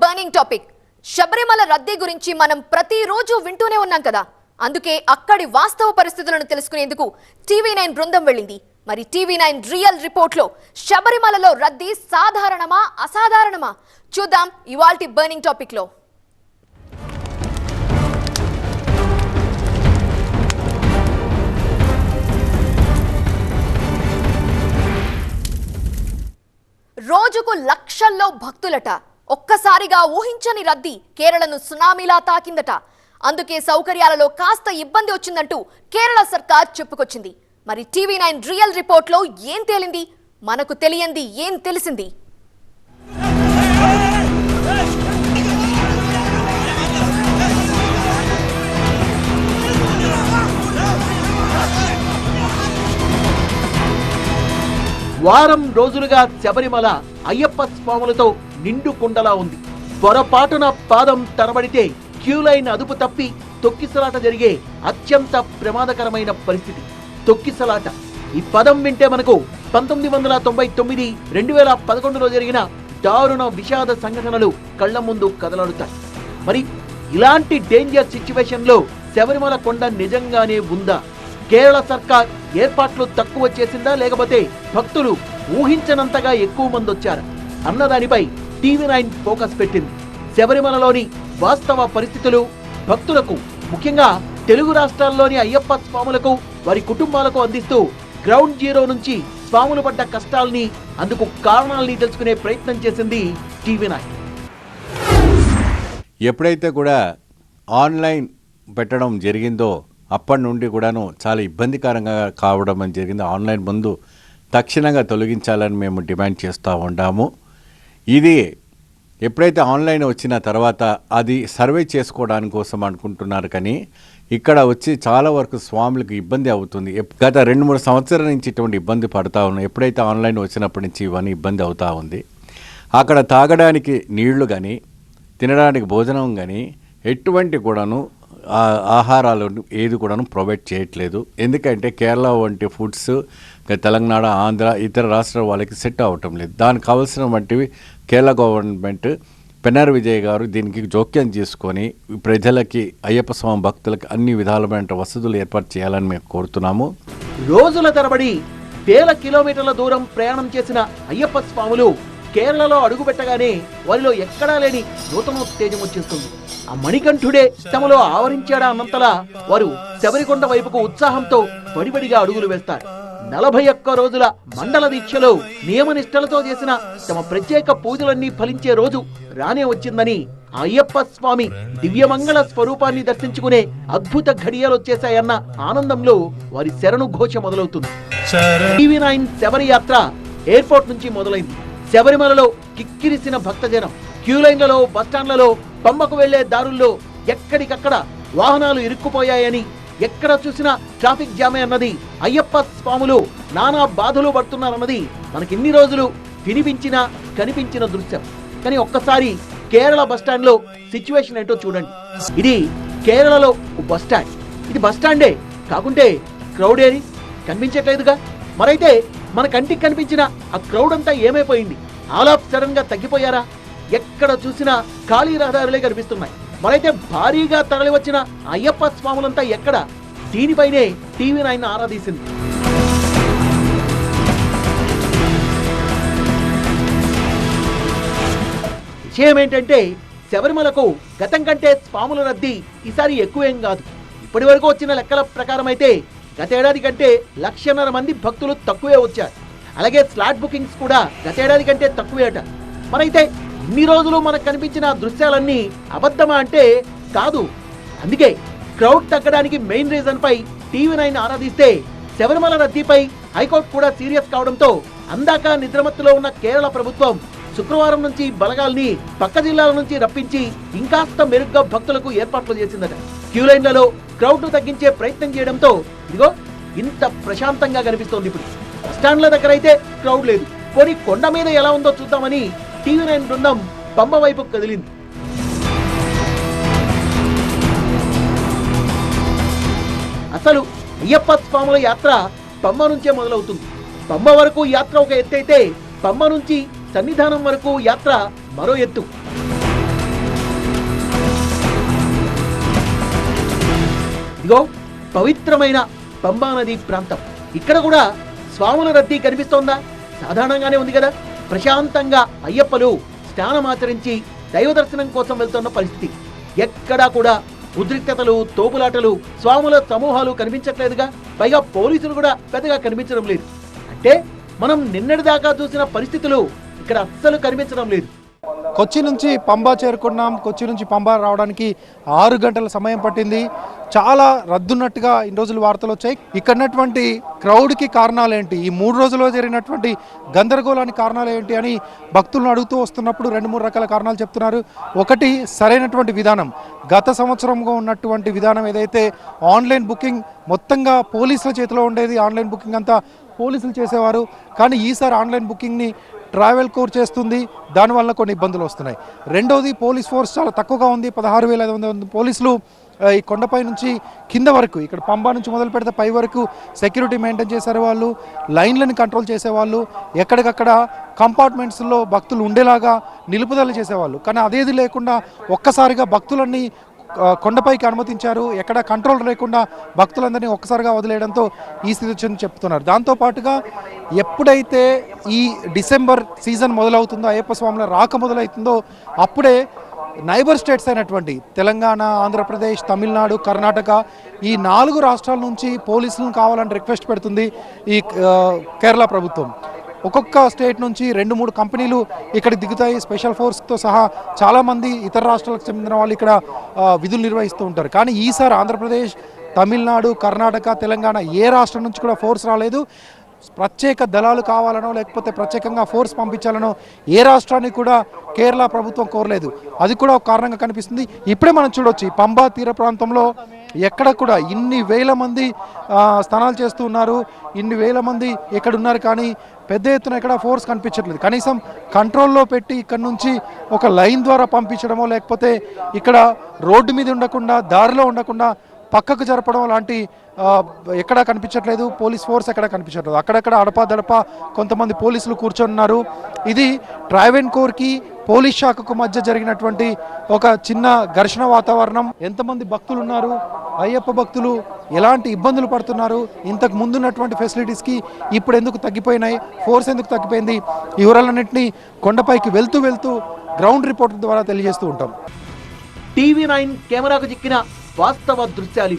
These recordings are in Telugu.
Burning topic. శబరిమల రద్దీ గురించి మనం ప్రతిరోజు వింటూనే ఉన్నాం కదా. అందుకే అక్కడి వాస్తవ పరిస్థితులను తెలుసుకునేందుకు టీవీ9 బృందం వెళ్ళింది. మరి టీవీ9 రియల్ రిపోర్ట్ లో శబరిమలలో రద్దీ సాధారణమా అసాధారణమా చూద్దాం ఇవాల్టి బర్నింగ్ టాపిక్ లో. రోజుకు లక్షల్లో భక్తులట. ఒక్కసారిగా ఊహించని రద్దీ కేరళను సునామీలా తాకిందట. అందుకే సౌకర్యాలలో కాస్త ఇబ్బంది వచ్చిందంటూ కేరళ సర్కార్ చెప్పుకొచ్చింది. మరి టీవీ9 రియల్ రిపోర్ట్ లో ఏం తేలింది? మనకు తెలియంది ఏం తెలిసింది? వారం రోజులుగా శబరిమల అయ్యప్ప స్వాములతో నిండు కుండలా ఉంది. పొరపాటున పాదం తరబడితే క్యూ లైన్ అదుపు తప్పి తొక్కిసలాట జరిగే అత్యంత ప్రమాదకరమైన పరిస్థితి. తొక్కిసలాట ఈ పదం వింటే మనకు 1999, 2011లో జరిగిన దారుణ విషాద సంఘటనలు కళ్ల ముందు కదలాడుతాయి. మరి ఇలాంటి డేంజర్ సిచ్యువేషన్ లో శబరిమల కొండ నిజంగానే ఉందా? కేరళ సర్కార్ ఏర్పాట్లు తక్కువ చేసిందా, లేకపోతే భక్తులు ఊహించనంతగా ఎక్కువ మంది వచ్చారా అన్నదానిపై టీవీ9 ఫోకస్ పెట్టింది. శబరిమలలోని వాస్తవ పరిస్థితులు, భక్తులకు ముఖ్యంగా తెలుగు రాష్ట్రాల్లోని అయ్యప్ప స్వాములకు వారి కుటుంబాలకు అందిస్తూ గ్రౌండ్ జీరో నుంచి స్వాములు పడ్డ కష్టాల్ని, అందుకు కారణాలని తెలుసుకునే ప్రయత్నం చేసింది టీవీ9. ఎప్పుడైతే కూడా ఆన్లైన్ పెట్టడం జరిగిందో అప్పటి నుండి కూడాను చాలా ఇబ్బందికరంగా కావడం అని జరిగింది. ఆన్లైన్ ముందు తక్షణంగా తొలగించాలని మేము డిమాండ్ చేస్తూ ఉన్నాము. ఇది ఎప్పుడైతే ఆన్లైన్ వచ్చిన తర్వాత అది సర్వే చేసుకోవడానికి కోసం అనుకుంటున్నారు, కానీ ఇక్కడ వచ్చి చాలా వరకు స్వాములకు ఇబ్బంది అవుతుంది. గత 2-3 సంవత్సరాల నుంచి ఇటువంటి ఇబ్బంది పడుతూ ఉన్నాం. ఎప్పుడైతే ఆన్లైన్ వచ్చినప్పటి నుంచి ఇవన్నీ ఇబ్బంది అవుతూ ఉంది. అక్కడ తాగడానికి నీళ్లు కానీ, తినడానికి భోజనం కానీ ఎటువంటి కూడాను ఆహారాలు ఏది కూడాను ప్రొవైడ్ చేయట్లేదు. ఎందుకంటే కేరళ వంటి ఫుడ్స్ తెలంగాణ, ఆంధ్ర, ఇతర రాష్ట్రాల వాళ్ళకి సెట్ అవ్వటం లేదు. దానికి కావాల్సిన వంటివి కేరళ గవర్నమెంట్ పినరయి విజయన్ గారు దీనికి జోక్యం చేసుకొని ప్రజలకి, అయ్యప్ప స్వామి భక్తులకి అన్ని విధాలమైన వసతులు ఏర్పాటు చేయాలని మేము కోరుతున్నాము. రోజుల తరబడి వేల కిలోమీటర్ల దూరం ప్రయాణం చేసిన అయ్యప్ప స్వాములు కేరళలో అడుగుపెట్టగానే వారిలో ఎక్కడా లేని నూతనోత్తేజం వచ్చేస్తుంది. ఆ మణికంఠుడే తమలో ఆవరించాడా అన్నంతలా వారు శబరికొండ వైపుకు ఉత్సాహంతో బడిబడిగా అడుగులు వేస్తారు. 41 రోజుల మండల దీక్షలో నియమనిష్టలతో చేసిన తమ ప్రత్యేక పూజలన్నీ ఫలించే రోజు రానే వచ్చిందని, అయ్యప్ప స్వామి దివ్యమంగళ స్వరూపాన్ని దర్శించుకునే అద్భుత ఘడియలొచ్చేశాయన్న ఆనందంలో వారి శరణు ఘోష మొదలవుతుంది. టీవీ9 శబరి యాత్ర ఎయిర్పోర్ట్ నుంచి మొదలైంది. శబరిమలలో కిక్కిరిసిన భక్తజనం, క్యూలైన్లలో, బస్టాండ్లలో, పంబకు వెళ్లే దారుల్లో ఎక్కడికక్కడ వాహనాలు ఇరుక్కుపోయాయని, ఎక్కడ చూసినా ట్రాఫిక్ జామే అన్నది, అయ్యప్ప స్వాములు నానా బాధలు పడుతున్నారన్నది మనకిన్ని రోజులు వినిపించిన కనిపించిన దృశ్యం. కానీ ఒక్కసారి కేరళ బస్టాండ్ లో సిచ్యువేషన్ ఏంటో చూడండి. ఇది కేరళలో బస్టాండ్. ఇది బస్టాండే కాకుంటే క్రౌడ్ ఏరి కనిపించట్లేదుగా. మరైతే మన కంటికి కనిపించిన ఆ క్రౌడ్ అంతా ఏమైపోయింది? ఆల్ ఆఫ్ సడన్ గా తగ్గిపోయారా? ఎక్కడ చూసినా ఖాళీ రహదారులే కనిపిస్తున్నాయి. మరైతే భారీగా తరలి వచ్చిన అయ్యప్ప స్వాములంతా ఎక్కడ? దీనిపైనే టీవీ9 ఆరాధీసింది. విషయం ఏంటంటే, శబరిమలకు గతం కంటే స్వాముల రద్దీ ఈసారి ఎక్కువేం కాదు. ఇప్పటి వరకు వచ్చిన లెక్కల ప్రకారం అయితే గతేడాది కంటే 1,50,000 మంది భక్తులు తక్కువే వచ్చారు. అలాగే స్లాట్ బుకింగ్స్ కూడా గతేడాది కంటే తక్కువేట. మరైతే ఇన్ని రోజులు మనకు కనిపించిన దృశ్యాలన్నీ అబద్ధమా అంటే కాదు. అందుకే క్రౌడ్ తగ్గడానికి మెయిన్ రీజన్ పై టీవీ9 ఆరాధిస్తే శబరిమల రద్దీపై హైకోర్టు కూడా సీరియస్ కావడంతో అందాక నిద్రమత్తులో ఉన్న కేరళ ప్రభుత్వం శుక్రవారం నుంచి బలగాల్ని పక్క జిల్లాల నుంచి రప్పించి ఇంకాస్త మెరుగ్గా భక్తులకు ఏర్పాట్లు చేసిందట. క్యూలైన్లలో క్రౌడ్ ను తగ్గించే ప్రయత్నం చేయడంతో ఇదిగో ఇంత ప్రశాంతంగా కనిపిస్తోంది. ఇప్పుడు బస్టాండ్ల దగ్గర అయితే క్రౌడ్ లేదు. పోనీ కొండ మీద ఎలా ఉందో చూద్దామని టీవీ9 బృందం పంబ వైపు కదిలింది. అసలు అయ్యప్ప స్వాముల యాత్ర పంబ నుంచే మొదలవుతుంది. పంబ వరకు యాత్ర ఒక ఎత్తైతే పంబ నుంచి సన్నిధానం వరకు యాత్ర మరో ఎత్తు. ఇదిగో పవిత్రమైన పంబా నది ప్రాంతం. ఇక్కడ కూడా స్వాముల రద్దీ కనిపిస్తోందా? సాధారణంగానే ఉంది కదా. ప్రశాంతంగా అయ్యప్పలు స్నానమాచరించి దైవ దర్శనం కోసం వెళ్తున్న పరిస్థితి. ఎక్కడా కూడా ఉద్రిక్తతలు, తోపులాటలు, స్వాముల సమూహాలు కనిపించట్లేదుగా. పైగా పోలీసులు కూడా పెద్దగా కనిపించడం లేదు. అంటే మనం నిన్నటిదాకా చూసిన పరిస్థితులు ఇక్కడ అస్సలు కనిపించడం లేదు. కొచ్చి నుంచి పంబా చేరుకున్నాం. కొచ్చి నుంచి పంబా రావడానికి 6 గంటల సమయం పట్టింది. చాలా రద్దున్నట్టుగా ఇన్ని రోజులు వార్తలు వచ్చాయి. ఇక్కడటువంటి క్రౌడ్కి కారణాలు ఏంటి, ఈ 3 రోజుల్లో జరిగినటువంటి గందరగోళానికి కారణాలు ఏంటి అని భక్తులను అడుగుతూ వస్తున్నప్పుడు 2-3 రకాల కారణాలు చెప్తున్నారు. ఒకటి, సరైనటువంటి విధానం. గత సంవత్సరంగా ఉన్నటువంటి విధానం ఏదైతే ఆన్లైన్ బుకింగ్ మొత్తంగా పోలీసుల చేతిలో ఉండేది, ఆన్లైన్ బుకింగ్ అంతా పోలీసులు చేసేవారు. కానీ ఈసారి ఆన్లైన్ బుకింగ్ని ట్రావెల్ కోర్ చేస్తుంది. దానివల్ల కొన్ని ఇబ్బందులు వస్తున్నాయి. రెండోది, పోలీస్ ఫోర్స్ చాలా తక్కువగా ఉంది. 16,500 పోలీసులు ఈ కొండపై నుంచి కింద వరకు, ఇక్కడ పంబా నుంచి మొదలు పెడితే పై వరకు సెక్యూరిటీ మెయింటైన్ చేశారు. వాళ్ళు లైన్లను కంట్రోల్ చేసేవాళ్ళు, ఎక్కడికక్కడ కంపార్ట్మెంట్స్లో భక్తులు ఉండేలాగా నిలుపుదల చేసేవాళ్ళు. కానీ అదేది లేకుండా ఒక్కసారిగా భక్తులన్నీ కొండపైకి అనుమతించారు. ఎక్కడ కంట్రోల్ లేకుండా భక్తులందరినీ ఒక్కసారిగా వదిలేయడంతో ఈ స్థితి వచ్చిందని చెప్తున్నారు. దాంతోపాటుగా ఎప్పుడైతే ఈ డిసెంబర్ సీజన్ మొదలవుతుందో, అయ్యప్ప స్వాముల రాక మొదలవుతుందో, అప్పుడే నైబర్ స్టేట్స్ అయినటువంటి తెలంగాణ, ఆంధ్రప్రదేశ్, తమిళనాడు, కర్ణాటక ఈ 4 రాష్ట్రాల నుంచి పోలీసులను కావాలని రిక్వెస్ట్ పెడుతుంది ఈ కేరళ ప్రభుత్వం. ఒక్కొక్క స్టేట్ నుంచి 2-3 కంపెనీలు ఇక్కడికి దిగుతాయి. స్పెషల్ ఫోర్స్తో సహా చాలామంది ఇతర రాష్ట్రాలకు చెందిన వాళ్ళు ఇక్కడ విధులు నిర్వహిస్తూ ఉంటారు. కానీ ఈసారి ఆంధ్రప్రదేశ్, తమిళనాడు, కర్ణాటక, తెలంగాణ ఏ రాష్ట్రం నుంచి కూడా ఫోర్స్ రాలేదు. ప్రత్యేక దళాలు కావాలనో లేకపోతే ప్రత్యేకంగా ఫోర్స్ పంపించాలనో ఏ రాష్ట్రాన్ని కూడా కేరళ ప్రభుత్వం కోరలేదు. అది కూడా ఒక కారణంగా కనిపిస్తుంది. ఇప్పుడే మనం చూడొచ్చు, పంబా తీర ప్రాంతంలో ఎక్కడ కూడా ఇన్ని వేల మంది స్నానాలు చేస్తూ ఉన్నారు, ఇన్ని వేల మంది ఇక్కడ ఉన్నారు. కానీ పెద్ద ఎత్తున ఇక్కడ ఫోర్స్ కనిపించట్లేదు. కనీసం కంట్రోల్లో పెట్టి ఇక్కడ నుంచి ఒక లైన్ ద్వారా పంపించడమో లేకపోతే ఇక్కడ రోడ్డు మీద ఉండకుండా, దారిలో ఉండకుండా పక్కకు జరపడం లాంటి ఎక్కడా కనిపించట్లేదు. పోలీస్ ఫోర్స్ ఎక్కడ కనిపించట్లేదు. అక్కడక్కడ అడపాదడప కొంతమంది పోలీసులు కూర్చొన్నారు. ఇది ట్రావెన్ కోర్కి పోలీస్ శాఖకు మధ్య జరిగినటువంటి ఒక చిన్న ఘర్షణ వాతావరణం. ఎంతమంది భక్తులు ఉన్నారు, అయ్యప్ప భక్తులు ఎలాంటి ఇబ్బందులు పడుతున్నారు, ఇంతకు ముందున్నటువంటి ఫెసిలిటీస్కి ఇప్పుడు ఎందుకు తగ్గిపోయినాయి, ఫోర్స్ ఎందుకు తగ్గిపోయింది, ఈ వివరాలన్నింటినీ కొండపైకి వెళ్తూ గ్రౌండ్ రిపోర్ట్ ద్వారా తెలియజేస్తూ ఉంటాం. TV9 కెమెరాకు చిక్కిన వాస్తవ దృశ్యాలు.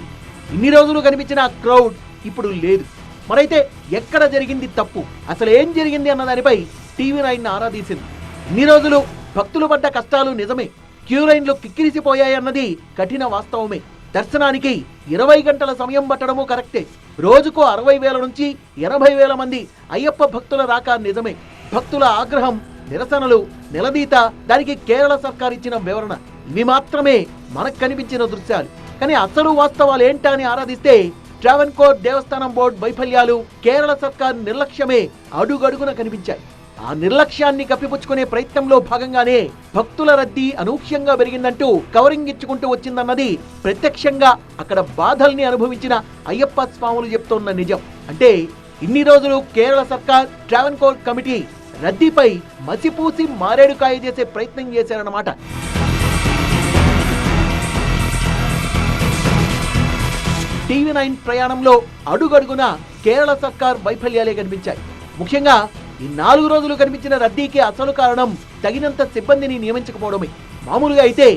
ఇన్ని రోజులు కనిపించిన క్రౌడ్ ఇప్పుడు లేదు. మరైతే ఎక్కడ జరిగింది తప్పు, అసలు ఏం జరిగింది అన్న దానిపై TV9 ఆరాధీసింది. ఇన్ని రోజులు భక్తులు పడ్డ కష్టాలు నిజమే, క్యూ లైన్లు కిక్కిరిసిపోయాయన్నది కఠిన వాస్తవమే. దర్శనానికి 20 గంటల సమయం పట్టడము కరెక్టే. రోజుకు 60,000 నుంచి 80,000 మంది అయ్యప్ప భక్తుల రాక నిజమే. భక్తుల ఆగ్రహం, నిరసనలు, నిలదీత, దానికి కేరళ సర్కార్ ఇచ్చిన వివరణ, ఇవి మాత్రమే మనకు కనిపించిన దృశ్యాలు. కానీ అసలు వాస్తవాలు ఏంటా అని ఆరాధిస్తే ట్రావెన్కోర్ దేవస్థానం బోర్డు వైఫల్యాలు, కేరళ సర్కార్ నిర్లక్ష్యమే అడుగడుగున కనిపించాయి. ఆ నిర్లక్ష్యాన్ని కప్పిపుచ్చుకునే ప్రయత్నంలో భాగంగానే భక్తుల రద్దీ అనూహ్యంగా పెరిగిందంటూ కవరింగ్ ఇచ్చుకుంటూ వచ్చిందన్నది ప్రత్యక్షంగా అక్కడ బాధల్ని అనుభవించిన అయ్యప్ప స్వాములు చెప్తోన్న నిజం. అంటే ఇన్ని రోజులు కేరళ సర్కార్, ట్రావెన్కోర్ కమిటీ రద్దీపై మసిపూసి మారేడుకాయ చేసే ప్రయత్నం చేశారన్నమాట. TV9 ప్రయాణంలో అడుగడుగున కేరళ సర్కార్ వైఫల్యాలే కనిపించాయి. ముఖ్యంగా ఈ 4 రోజులు కనిపించిన రద్దీకి అసలు కారణం తగినంత సిబ్బందిని నియమించకపోవడమే. మామూలుగా అయితే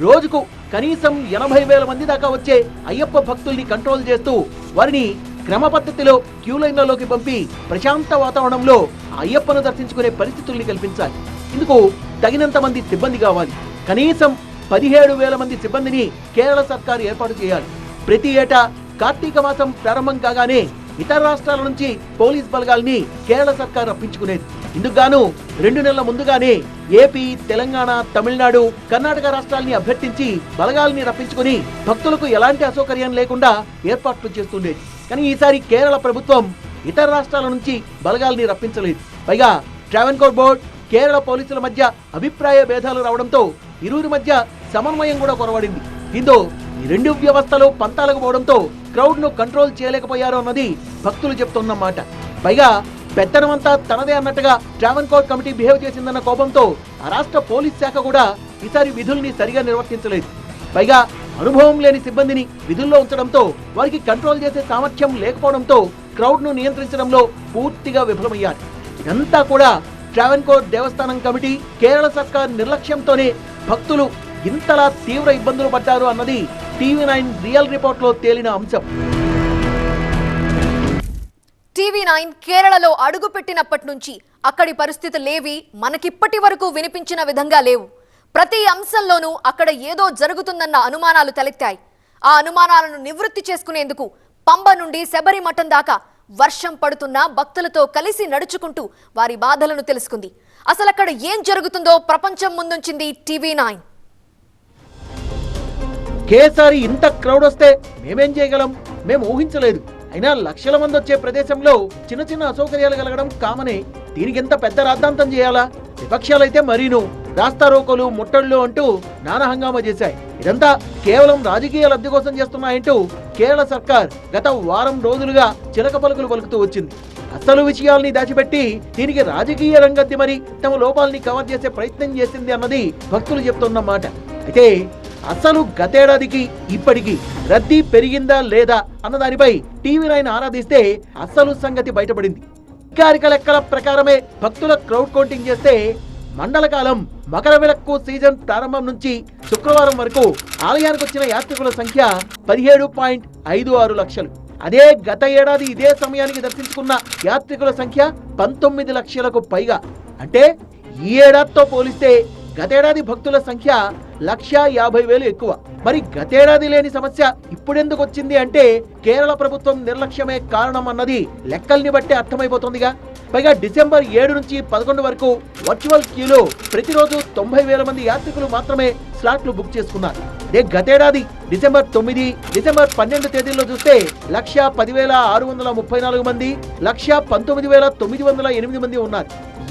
రోజుకు కనీసం 80,000 మంది దాకా వచ్చే అయ్యప్ప భక్తుల్ని కంట్రోల్ చేస్తూ వారిని క్రమ పద్ధతిలో క్యూ లైన్లలోకి పంపి ప్రశాంత వాతావరణంలో అయ్యప్పను దర్శించుకునే పరిస్థితుల్ని కల్పించాలి. ఇందుకు తగినంత మంది సిబ్బంది కావాలి. కనీసం 17,000 మంది సిబ్బందిని కేరళ సర్కారు ఏర్పాటు చేయాలి. ప్రతి ఏటా కార్తీక మాసం ప్రారంభం కాగానే ఇతర రాష్ట్రాల నుంచి పోలీస్ బలగాల్ని కేరళ సర్కార్ రప్పించుకునేది. ఇందుకు గాను 2 నెలల ముందుగానే ఏపీ, తెలంగాణ, తమిళనాడు, కర్ణాటక రాష్ట్రాల్ని అభ్యర్థించి బలగాల్ని రప్పించుకుని భక్తులకు ఎలాంటి అసౌకర్యం లేకుండా ఏర్పాట్లు చేస్తుండేది. కానీ ఈసారి కేరళ ప్రభుత్వం ఇతర రాష్ట్రాల నుంచి బలగాల్ని రప్పించలేదు. పైగా ట్రావెన్కోర్ బోర్డు, కేరళ పోలీసుల మధ్య అభిప్రాయ భేదాలు రావడంతో ఇరువురి మధ్య సమన్వయం కూడా కొరవడింది. దీంతో ఈ 2 వ్యవస్థలు పంతాలకు పోవడంతో క్రౌడ్ ను కంట్రోల్ చేయలేకపోయారు అన్నది భక్తులు చెప్తున్నమాట. పైగా పెత్తనమంతా తనదే అన్నట్టుగా ట్రావెన్కోర్ కమిటీ బిహేవ్ చేసిందన్న కోపంతో ఆ రాష్ట్ర పోలీస్ శాఖ కూడా ఈసారి విధుల్ని సరిగా నిర్వర్తించలేదు. పైగా అనుభవం లేని సిబ్బందిని విధుల్లో ఉంచడంతో వారికి కంట్రోల్ చేసే సామర్థ్యం లేకపోవడంతో క్రౌడ్ ను నియంత్రించడంలో పూర్తిగా విఫలమయ్యారు. ఇదంతా కూడా ట్రావెన్కోర్ దేవస్థానం కమిటీ, కేరళ సర్కార్ నిర్లక్ష్యంతోనే భక్తులు ఇంతలా తీవ్ర ఇబ్బందులు పడ్డారు అన్నది TV9 రియల్ రిపోర్ట్ లో తేలిన అంశం. TV9 కేరళలో అడుగుపెట్టినప్పటి నుంచి అక్కడి పరిస్థితులేవి మనకిప్పటి వరకు వినిపించిన విధంగా లేవు. ప్రతి అంశంలోనూ అక్కడ ఏదో జరుగుతుందన్న అనుమానాలు తలెత్తాయి. ఆ అనుమానాలను నివృత్తి చేసుకునేందుకు పంబ నుండి శబరి మఠం దాకా వర్షం పడుతున్న భక్తులతో కలిసి నడుచుకుంటూ వారి బాధలను తెలుసుకుంది. అసలు అక్కడ ఏం జరుగుతుందో ప్రపంచం ముందుంచింది TV9. కేసారి ఇంత క్రౌడ్ వస్తే మేమేం చేయగలం? మేము ఊహించలేదు. అయినా లక్షల మంది వచ్చే ప్రదేశంలో చిన్న చిన్న అసౌకర్యాలు కలగడం కామనే. దీనికి ఎంత పెద్ద రాద్ధాంతం చేయాలా? విపక్షాలైతే మరీను రాస్తారోకోలు, ముట్టళ్లు అంటూ నానా హంగామా చేశాయి. ఇదంతా కేవలం రాజకీయ లబ్ధి కోసం చేస్తున్నాయంటూ కేరళ సర్కార్ గత వారం రోజులుగా చిలక పలుకులు పలుకుతూ వచ్చింది. అసలు విషయాల్ని దాచిపెట్టి దీనికి రాజకీయ రంగద్ది మరి తమ లోపాలని కవర్ చేసే ప్రయత్నం చేసింది అన్నది భక్తులు చెప్తున్న మాట. అయితే అసలు గతేడాదికి ఇప్పటికి రద్దీ పెరిగిందా లేదా అన్న దానిపై TV9 ఆరాధిస్తే అసలు సంగతి బయటపడింది. అధికారిక లెక్కల ప్రకారమే భక్తుల క్రౌడ్ కౌంటింగ్ చేస్తే మండలకాలం మకర విలక్కు సీజన్ ప్రారంభం నుంచి శుక్రవారం వరకు ఆలయానికి వచ్చిన యాత్రికుల సంఖ్య 17.56 లక్షలు. అదే గత ఏడాది ఇదే సమయానికి దర్శించుకున్న యాత్రికుల సంఖ్య 19 లక్షలకు పైగా. అంటే ఈ ఏడాదితో పోలిస్తే గతేడాది భక్తుల సంఖ్య 1,50,000 ఎక్కువ. మరి గతేడాది లేని సమస్య ఇప్పుడెందుకు వచ్చింది అంటే కేరళ ప్రభుత్వం నిర్లక్ష్యమే కారణం అన్నది లెక్కల్ని బట్టి అర్థమైపోతుందిగా. పైగా డిసెంబర్ 7 నుంచి 11 వరకు వర్చువల్ క్యూలో ప్రతిరోజు 90,000 మంది యాత్రికులు మాత్రమే స్లాట్లు బుక్ చేసుకున్నారు. అదే గతేడాది డిసెంబర్ 9, డిసెంబర్ 12 తేదీల్లో చూస్తే 1,10,634 మంది, 1,19,908 మంది ఉన్నారు.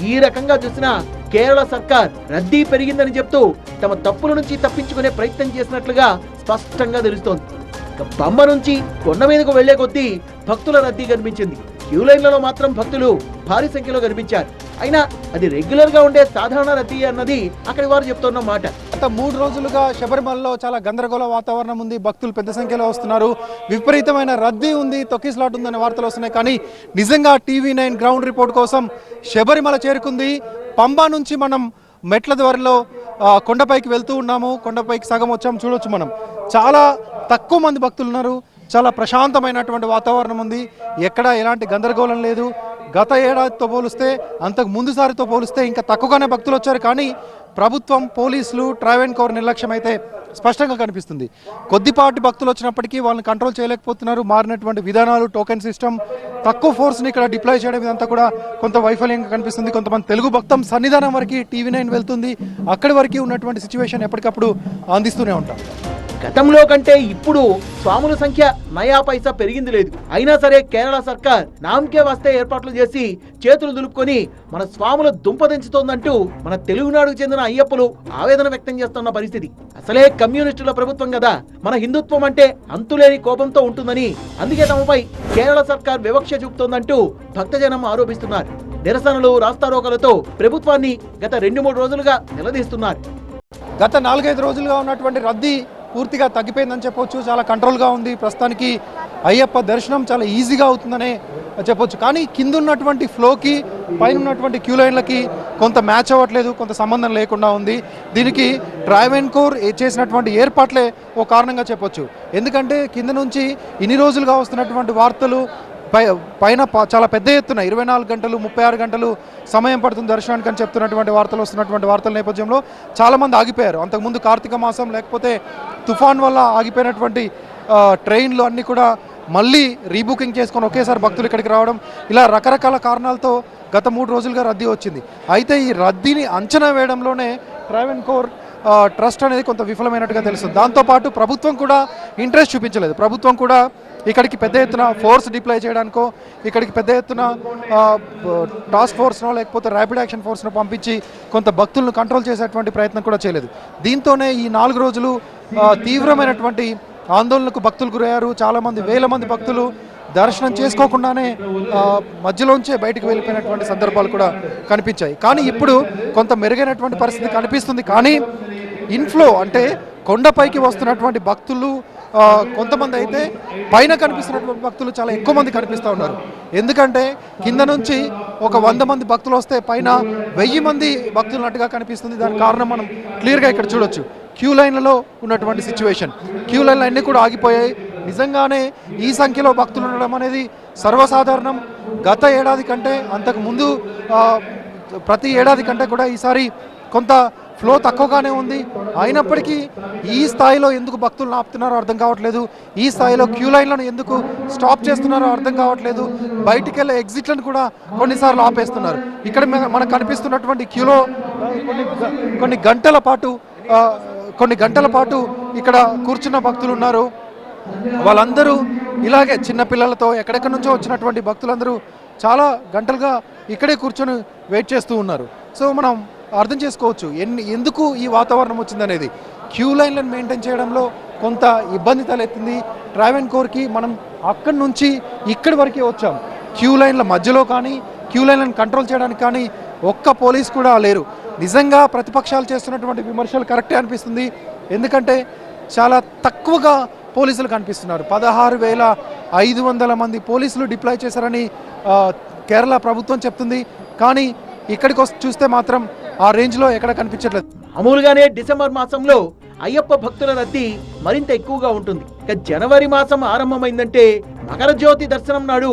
ఈ రకంగా చూసినా కేరళ సర్కార్ రద్దీ పెరిగిందని చెప్తూ తమ తప్పుల నుంచి తప్పించుకునే ప్రయత్నం చేసినట్లుగా స్పష్టంగా తెలుస్తోంది. పంబ నుంచి కొండ మీదకు వెళ్లే కొద్దీ భక్తుల రద్దీ కనిపించింది. క్యూ లైన్లలో మాత్రం భక్తులు భారీ సంఖ్యలో కనిపించారు. అయినా అది రెగ్యులర్ గా ఉండే సాధారణ రద్దీ అన్నది అక్కడి వారు చెప్తున్న మాట. గత 3 రోజులుగా శబరిమలలో చాలా గందరగోళ వాతావరణం ఉంది. భక్తులు పెద్ద సంఖ్యలో వస్తున్నారు. విపరీతమైన రద్దీ ఉంది, తొక్కిసలాట ఉందనే వార్తలు వస్తున్నాయి. కానీ నిజంగా TV9 గ్రౌండ్ రిపోర్ట్ కోసం శబరిమల చేరుకుంది. పంబా నుంచి మనం మెట్ల ద్వారిలో కొండపైకి వెళ్తూ ఉన్నాము. కొండపైకి సగం వచ్చాము, చూడొచ్చు మనం. చాలా తక్కువ మంది భక్తులు ఉన్నారు. చాలా ప్రశాంతమైనటువంటి వాతావరణం ఉంది. ఎక్కడ ఎలాంటి గందరగోళం లేదు. గత ఏడాదితో పోలిస్తే, అంతకు ముందుసారితో పోలిస్తే ఇంకా తక్కువగానే భక్తులు వచ్చారు. కానీ ప్రభుత్వం, పోలీసులు, ట్రావెన్కోర్ నిర్లక్ష్యం అయితే స్పష్టంగా కనిపిస్తుంది. కొద్దిపాటి భక్తులు వచ్చినప్పటికీ వాళ్ళని కంట్రోల్ చేయలేకపోతున్నారు. మారినటువంటి విధానాలు, టోకెన్ సిస్టమ్, తక్కువ ఫోర్స్ని ఇక్కడ డిప్లాయ్ చేయడం ఇదంతా కూడా కొంత వైఫల్యంగా కనిపిస్తుంది. కొంతమంది తెలుగు భక్తం సన్నిధానం వరకు TV9 వెళ్తుంది. అక్కడి వరకు ఉన్నటువంటి సిచ్యువేషన్ ఎప్పటికప్పుడు అందిస్తూనే ఉంటాం. గతంలో కంటే ఇప్పుడు స్వాముల సంఖ్య నయా పైసా పెరిగింది లేదు. అయినా సరే కేరళ సర్కార్ నామకే వస్తే ఏర్పాట్లు చేసి చేతులు దులుపుకొని మన స్వాముల దుంపదించుతోందంటూ మన తెలుగునాడుకు చెందిన అయ్యప్పలు ఆవేదన వ్యక్తం చేస్తున్న పరిస్థితి. అసలే కమ్యూనిస్టుల ప్రభుత్వం కదా, మన హిందుత్వం అంటే అంతులేని కోపంతో ఉంటుందని, అందుకే తమపై కేరళ సర్కార్ వివక్ష చూపుతోందంటూ భక్తజనం ఆరోపిస్తున్నారు. నిరసనలు, రాస్తారోకలతో ప్రభుత్వాన్ని గత 2-3 రోజులుగా నిలదీస్తున్నారు. గత 4-5 రోజులుగా ఉన్నటువంటి రద్దీ పూర్తిగా తగ్గిపోయిందని చెప్పొచ్చు. చాలా కంట్రోల్గా ఉంది. ప్రస్తుతానికి అయ్యప్ప దర్శనం చాలా ఈజీగా అవుతుందనే చెప్పొచ్చు. కానీ కింద ఉన్నటువంటి ఫ్లోకి, పైన ఉన్నటువంటి క్యూ లైన్లకి కొంత మ్యాచ్ అవ్వట్లేదు, కొంత సంబంధం లేకుండా ఉంది. దీనికి ట్రావెన్కోర్ చేసినటువంటి ఏర్పాట్లే ఓ కారణంగా చెప్పొచ్చు. ఎందుకంటే కింద నుంచి ఇన్ని రోజులుగా వస్తున్నటువంటి వార్తలు పైన చాలా పెద్ద ఎత్తున 24 గంటలు, 36 గంటలు సమయం పడుతుంది దర్శనానికి అని చెప్తున్నటువంటి వార్తలు వస్తున్నటువంటి వార్తల నేపథ్యంలో చాలామంది ఆగిపోయారు. అంతకుముందు కార్తీక మాసం, లేకపోతే తుఫాన్ వల్ల ఆగిపోయినటువంటి ట్రైన్లు అన్నీ కూడా మళ్ళీ రీబుకింగ్ చేసుకొని ఒకేసారి భక్తులు ఇక్కడికి రావడం, ఇలా రకరకాల కారణాలతో గత 3 రోజులుగా రద్దీ వచ్చింది. అయితే ఈ రద్దీని అంచనా వేయడంలోనే ట్రావెన్కోర్ ట్రస్ట్ అనేది కొంత విఫలమైనట్టుగా తెలుస్తుంది. దాంతోపాటు ప్రభుత్వం కూడా ఇంట్రెస్ట్ చూపించలేదు. ప్రభుత్వం కూడా ఇక్కడికి పెద్ద ఎత్తున ఫోర్స్ డిప్లాయ్ చేయడానికో, ఇక్కడికి పెద్ద ఎత్తున టాస్క్ ఫోర్స్నో లేకపోతే ర్యాపిడ్ యాక్షన్ ఫోర్స్ను పంపించి కొంత భక్తులను కంట్రోల్ చేసేటువంటి ప్రయత్నం కూడా చేయలేదు. దీంతోనే ఈ 4 రోజులు తీవ్రమైనటువంటి ఆందోళనకు భక్తులు గురయ్యారు. చాలామంది, వేల మంది భక్తులు దర్శనం చేసుకోకుండానే మధ్యలోంచే బయటకు వెళ్ళిపోయినటువంటి సందర్భాలు కూడా కనిపించాయి. కానీ ఇప్పుడు కొంత మెరుగైనటువంటి పరిస్థితి కనిపిస్తుంది. కానీ ఇన్ఫ్లో అంటే కొండపైకి వస్తున్నటువంటి భక్తులు కొంతమంది అయితే పైన కనిపిస్తున్నటువంటి భక్తులు చాలా ఎక్కువ మంది కనిపిస్తూ ఉన్నారు. ఎందుకంటే కింద నుంచి ఒక 100 మంది భక్తులు వస్తే పైన 1000 మంది భక్తులు ఉన్నట్టుగా కనిపిస్తుంది. దానికి కారణం మనం క్లియర్గా ఇక్కడ చూడొచ్చు. క్యూ లైన్లలో ఉన్నటువంటి సిచ్యువేషన్, క్యూ లైన్లు అన్నీ కూడా ఆగిపోయాయి. నిజంగానే ఈ సంఖ్యలో భక్తులు ఉండడం అనేది సర్వసాధారణం. గత ఏడాది కంటే అంతకు ముందు ప్రతి ఏడాది కంటే కూడా ఈసారి కొంత ఫ్లో తక్కువగానే ఉంది. అయినప్పటికీ ఈ స్థాయిలో ఎందుకు భక్తులను ఆపుతున్నారో అర్థం కావట్లేదు. ఈ స్థాయిలో క్యూ లైన్లను ఎందుకు స్టాప్ చేస్తున్నారో అర్థం కావట్లేదు. బయటికి వెళ్ళే ఎగ్జిట్లను కూడా కొన్నిసార్లు ఆపేస్తున్నారు. ఇక్కడ మనకు కనిపిస్తున్నటువంటి క్యూలో కొన్ని గంటల పాటు ఇక్కడ కూర్చున్న భక్తులు ఉన్నారు. వాళ్ళందరూ ఇలాగే చిన్నపిల్లలతో ఎక్కడెక్కడి నుంచో వచ్చినటువంటి భక్తులందరూ చాలా గంటలుగా ఇక్కడే కూర్చొని వెయిట్ చేస్తూ ఉన్నారు. సో మనం అర్థం చేసుకోవచ్చు ఎందుకు ఈ వాతావరణం వచ్చిందనేది. క్యూ లైన్లను మెయింటైన్ చేయడంలో కొంత ఇబ్బంది తలెత్తింది ట్రావెన్కోర్కి. మనం అక్కడి నుంచి ఇక్కడి వరకే వచ్చాం. క్యూ లైన్ల మధ్యలో కానీ క్యూ లైన్లను కంట్రోల్ చేయడానికి కానీ ఒక్క పోలీస్ కూడా లేరు. నిజంగా ప్రతిపక్షాలు చేస్తున్నటువంటి విమర్శలు కరెక్టే అనిపిస్తుంది. ఎందుకంటే చాలా తక్కువగా పోలీసులు కనిపిస్తున్నారు. 16,500 మంది పోలీసులు డిప్లాయ్ చేశారని కేరళ ప్రభుత్వం చెప్తుంది. కానీ ఇక్కడికి చూస్తే మాత్రం ఆ రేంజ్లో ఎక్కడ కనిపించట్లేదు. మామూలుగానే డిసెంబర్ మాసంలో అయ్యప్ప భక్తుల రద్దీ మరింత ఎక్కువగా ఉంటుంది. ఇక జనవరి మాసం ఆరంభమైందంటే మకర జ్యోతి దర్శనం నాడు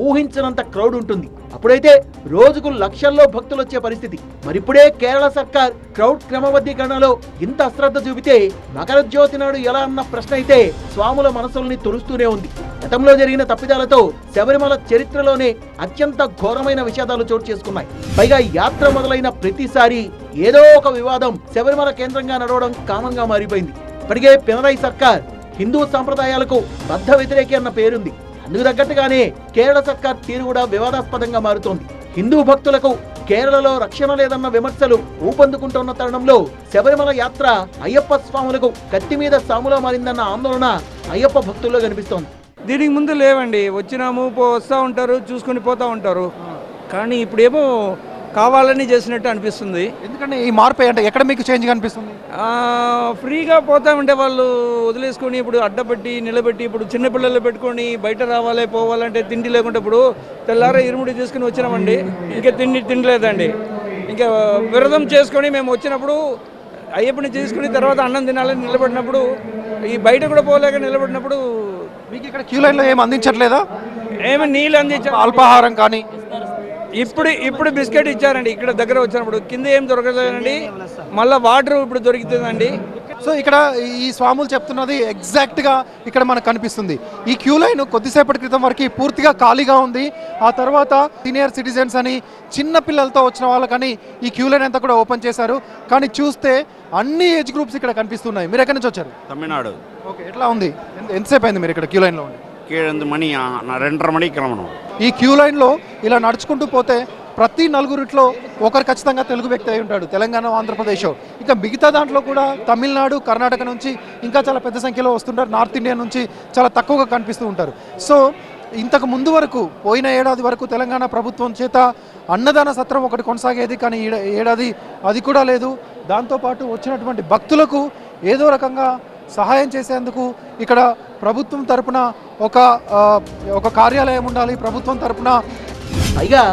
ఊహించినంత క్రౌడ్ ఉంటుంది. అప్పుడైతే రోజుకు లక్షల్లో భక్తులు వచ్చే పరిస్థితి. మరిప్పుడే కేరళ సర్కార్ క్రౌడ్ క్రమబద్ధీకరణలో ఇంత అశ్రద్ధ చూపితే మకర జ్యోతి నాడు ఎలా అన్న ప్రశ్న అయితే స్వాముల మనసుల్ని తొలుస్తూనే ఉంది. గతంలో జరిగిన తప్పిదాలతో శబరిమల చరిత్రలోనే అత్యంత ఘోరమైన విషాదాలు చోటు చేసుకున్నాయి. పైగా యాత్ర మొదలైన ప్రతిసారి ఏదో ఒక వివాదం శబరిమల కేంద్రంగా నడవడం కామన్ గా మారిపోయింది. ఇప్పటికే పినరయి సర్కార్ హిందూ సంప్రదాయాలకు బద్ధ వ్యతిరేకి అన్న పేరుంది. అందుకు తగ్గట్టుగానే కేరళ సర్కార్ తీరు కూడా వివాదాస్పదంగా మారుతోంది. హిందూ భక్తులకు కేరళలో రక్షణ లేదన్న విమర్శలు ఊపందుకుంటున్న తరుణంలో శబరిమల యాత్ర అయ్యప్ప స్వాములకు కత్తి మీద సాములా మారిందన్న ఆందోళన అయ్యప్ప భక్తుల్లో కనిపిస్తోంది. దీనికి ముందు లేవండి, వచ్చినాము వస్తూ ఉంటారు, చూసుకుని పోతూ ఉంటారు. కానీ ఇప్పుడేమో కావాలని చేసినట్టు అనిపిస్తుంది. ఎందుకంటే ఈ మార్పు అంటే ఎక్కడ మీకు చేంజ్ కనిపిస్తుంది? ఫ్రీగా పోతా ఉంటే వాళ్ళు వదిలేసుకొని ఇప్పుడు అడ్డపెట్టి నిలబెట్టి ఇప్పుడు చిన్నపిల్లలు పెట్టుకొని బయట రావాలి పోవాలంటే తిండి లేకుంటే ఇప్పుడు తెల్లారా ఇరుముడి తీసుకుని వచ్చినామండి, ఇంకా తినలేదండి. ఇంకా విరదం చేసుకొని మేము వచ్చినప్పుడు అయ్యప్పని తీసుకుని తర్వాత అన్నం తినాలని నిలబడినప్పుడు ఈ బయట కూడా పోలేక నిలబడినప్పుడు మీకు ఇక్కడ క్యూ లైన్లో ఏమి అందించట్లేదా? ఏమి నీళ్ళు అందించారు, అల్పాహారం కానీ ఇప్పుడు బిస్కెట్ ఇచ్చారండి. ఇక్కడ దగ్గర వచ్చినప్పుడు కింద ఏం దొరకలేదండి, మళ్ళీ వాటర్ ఇప్పుడు దొరుకుతుందండి. సో ఇక్కడ ఈ స్వాములు చెప్తున్నది ఎగ్జాక్ట్గా ఇక్కడ మనకు కనిపిస్తుంది. ఈ క్యూ లైన్ కొద్దిసేపటి క్రితం వరకు పూర్తిగా ఖాళీగా ఉంది. ఆ తర్వాత సీనియర్ సిటిజన్స్ అని చిన్న పిల్లలతో వచ్చిన వాళ్ళకని ఈ క్యూ లైన్ అంతా కూడా ఓపెన్ చేశారు. కానీ చూస్తే అన్ని ఏజ్ గ్రూప్స్ ఇక్కడ కనిపిస్తున్నాయి. మీరు ఎక్కడి నుంచి వచ్చారు? తమిళనాడు. ఓకే, ఎట్లా ఉంది? ఎంతసేపు అయింది మీరు ఇక్కడ క్యూ లైన్లో ఉండి? 7 மணி 2:30 மணிக்கு கிளம்பணும். ఈ క్యూ లైన్లో ఇలా నడుచుకుంటూ పోతే ప్రతి నలుగురిట్లో ఒకరు ఖచ్చితంగా తెలుగు వ్యక్తి అయి ఉంటాడు, తెలంగాణ ఆంధ్రప్రదేశ్. ఇక మిగతా దాంట్లో కూడా తమిళనాడు కర్ణాటక నుంచి ఇంకా చాలా పెద్ద సంఖ్యలో వస్తుంటారు. నార్త్ ఇండియా నుంచి చాలా తక్కువగా కనిపిస్తూ ఉంటారు. సో ఇంతకు ముందు వరకు పోయిన ఏడాది వరకు తెలంగాణ ప్రభుత్వం చేత అన్నదాన సత్రం ఒకటి కొనసాగేది. కానీ ఏడాది అది కూడా లేదు. దాంతోపాటు వచ్చినటువంటి భక్తులకు ఏదో రకంగా సహాయం చేసేందుకు ఇక్కడ ప్రభుత్వం తరపున ఒక కార్యాలయం ఉండాలి. ప్రభుత్వం తరపున పైగా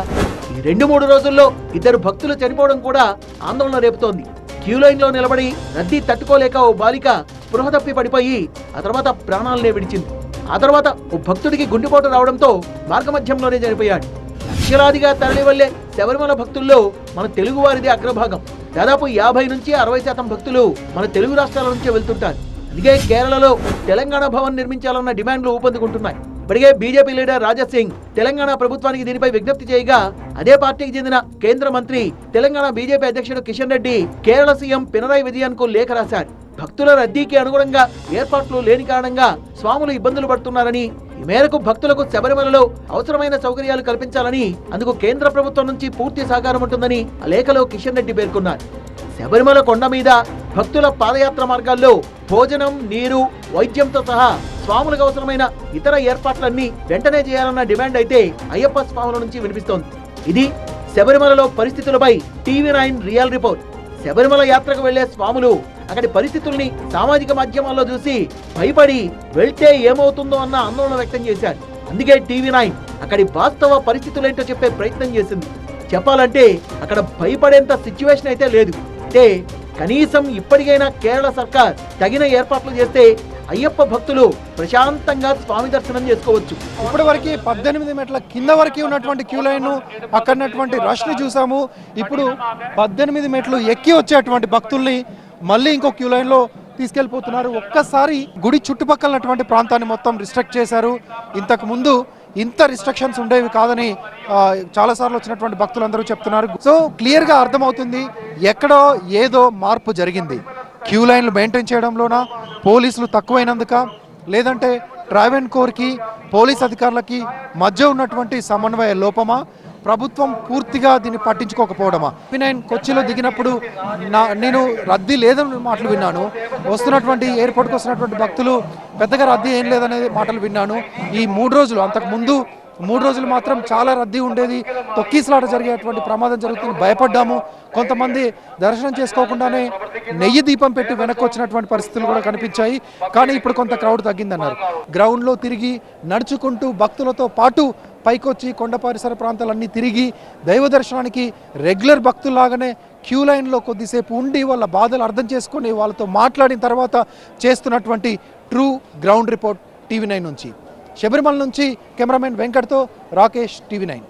ఈ 2-3 రోజుల్లో 2 భక్తులు చనిపోవడం కూడా ఆందోళన రేపుతోంది. క్యూ లైన్లో నిలబడి రద్దీ తట్టుకోలేక ఓ బాలిక స్పృహ తప్పి పడిపోయి ఆ తర్వాత ప్రాణాలనే విడిచింది. ఆ తర్వాత ఓ భక్తుడికి గుండెపోటు రావడంతో మార్గమధ్యంలోనే చనిపోయాడు. లక్షలాదిగా తరలి వెళ్లే శబరిమల భక్తుల్లో మన తెలుగు వారిది అగ్రభాగం. దాదాపు 50 నుంచి 60% భక్తులు మన తెలుగు రాష్ట్రాల నుంచే వెళ్తుంటారు. అందుకే కేరళలో తెలంగాణ భవన్ నిర్మించాలన్న డిమాండ్లు ఊపందుకుంటున్నాయి. ఇప్పటికే బీజేపీ లీడర్ రాజా సింగ్ తెలంగాణ ప్రభుత్వానికి దీనిపై విజ్ఞప్తి చేయగా అదే పార్టీకి చెందిన కేంద్ర మంత్రి తెలంగాణ బీజేపీ అధ్యక్షుడు కిషన్ రెడ్డి కేరళ సీఎం పినరయి విజయన్ కు లేఖ రాశారు. భక్తుల రద్దీకి అనుగుణంగా ఏర్పాట్లు లేని కారణంగా స్వాములు ఇబ్బందులు పడుతున్నారని, ఈ మేరకు భక్తులకు శబరిమలలో అవసరమైన సౌకర్యాలు కల్పించాలని, అందుకు కేంద్ర ప్రభుత్వం నుంచి పూర్తి సహకారం ఉంటుందని ఆ లేఖలో కిషన్ రెడ్డి పేర్కొన్నారు. శబరిమల కొండ మీద భక్తుల పాదయాత్ర మార్గాల్లో భోజనం, నీరు, వైద్యంతో సహా స్వాములకు అవసరమైన ఇతర ఏర్పాట్లన్నీ వెంటనే చేయాలన్న డిమాండ్ అయితే అయ్యప్ప స్వాముల నుంచి వినిపిస్తోంది. ఇది శబరిమలలో పరిస్థితులపై TV9 రియల్ రిపోర్ట్. శబరిమల యాత్రకు వెళ్లే స్వాములు అక్కడి పరిస్థితుల్ని సామాజిక మాధ్యమాల్లో చూసి భయపడి వెళ్తే ఏమవుతుందో అన్న ఆందోళన వ్యక్తం చేశారు. అందుకే TV9 అక్కడి వాస్తవ పరిస్థితులేంటో చెప్పే ప్రయత్నం చేసింది. చెప్పాలంటే అక్కడ భయపడేంత సిచ్యువేషన్ అయితే లేదు. అంటే కనీసం ఇప్పటికైనా కేరళ సర్కార్ తగిన ఏర్పాట్లు చేస్తే అయ్యప్ప భక్తులు ప్రశాంతంగా స్వామి దర్శనం చేసుకోవచ్చు. ఇప్పటి వరకు 18 మెట్ల కింద వరకు ఉన్నటువంటి క్యూ లైన్ అక్కడటువంటి రష్ని చూసాము. ఇప్పుడు 18 మెట్లు ఎక్కి వచ్చేటువంటి భక్తుల్ని మళ్ళీ ఇంకో క్యూ లైన్లో తీసుకెళ్ళిపోతున్నారు. ఒక్కసారి గుడి చుట్టుపక్కలటువంటి ప్రాంతాన్ని మొత్తం రిస్ట్రిక్ట్ చేశారు. ఇంతకు ముందు ఇంత రిస్ట్రిక్షన్స్ ఉండేవి కాదని చాలాసార్లు వచ్చినటువంటి భక్తులందరూ చెప్తున్నారు. సో క్లియర్గా అర్థమవుతుంది ఎక్కడో ఏదో మార్పు జరిగింది. క్యూ లైన్లు మెయింటైన్ చేయడంలోనా, పోలీసులు తక్కువైనందుక, లేదంటే ట్రావెన్కోర్కి పోలీస్ అధికారులకి మధ్య ఉన్నటువంటి సమన్వయ లోపమా, ప్రభుత్వం పూర్తిగా దీన్ని పట్టించుకోకపోవడమా? నేను కొచ్చిలో దిగినప్పుడు నేను రద్దీ లేదని మాటలు విన్నాను. వస్తున్నటువంటి ఎయిర్పోర్ట్కి వస్తున్నటువంటి భక్తులు పెద్దగా రద్దీ ఏం లేదనే మాటలు విన్నాను. ఈ 3 రోజులు, అంతకు ముందు 3 రోజులు మాత్రం చాలా రద్దీ ఉండేది. తొక్కీసలాట జరిగేటువంటి ప్రమాదం జరుగుతుంది, భయపడ్డాము. కొంతమంది దర్శనం చేసుకోకుండానే నెయ్యి దీపం పెట్టి వెనక్కి వచ్చినటువంటి పరిస్థితులు కూడా కనిపించాయి. కానీ ఇప్పుడు కొంత క్రౌడ్ తగ్గిందన్నారు. గ్రౌండ్లో తిరిగి నడుచుకుంటూ భక్తులతో పాటు పైకొచ్చి కొండ పరిసర ప్రాంతాలన్నీ తిరిగి దైవ దర్శనానికి రెగ్యులర్ భక్తుల్లాగానే క్యూ లైన్లో కొద్దిసేపు ఉండి వాళ్ళ బాధలు అర్థం చేసుకొని వాళ్ళతో మాట్లాడిన తర్వాత చేస్తున్నటువంటి ట్రూ గ్రౌండ్ రిపోర్ట్ TV9 నుంచి. శబరిమల నుంచి కెమెరామెన్ వెంకట్తో రాకేష్, TV9.